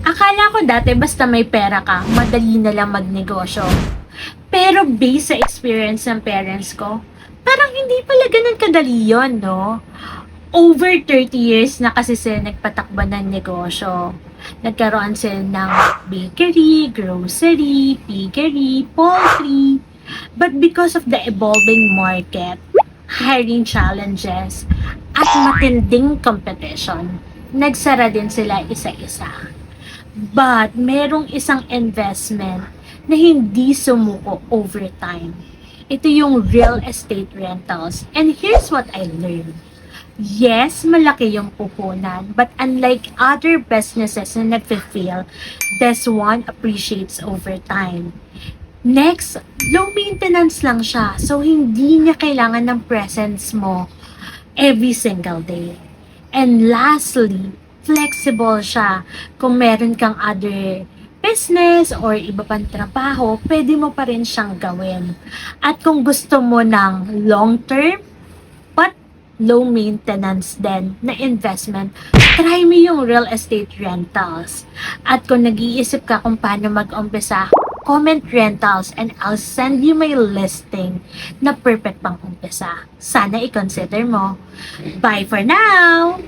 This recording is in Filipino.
Akala ko dati basta may pera ka, madali na lang magnegosyo. Pero based sa experience ng parents ko, parang hindi pala ganun kadali yun, no? Over 30 years na kasi sila nagpatakbo ng negosyo. Nagkaroon sila ng bakery, grocery, piggery, poultry. But because of the evolving market, hiring challenges, at matinding competition, nagsara din sila isa-isa. But merong isang investment na hindi sumuko over time. Ito yung real estate rentals. And here's what I learned. Yes, malaki yung puhunan, but unlike other businesses na nag-fulfill, this one appreciates over time. Next, low maintenance lang siya. So, hindi niya kailangan ng presence mo every single day. And lastly, flexible siya. Kung meron kang other business or iba pang trabaho, pwede mo pa rin siyang gawin. At kung gusto mo ng long-term, but low maintenance din na investment, try mo yung real estate rentals. At kung nag-iisip ka kung paano mag-umpisa, comment rentals and I'll send you my listing na perfect pang umpisa. Sana i-consider mo. Bye for now!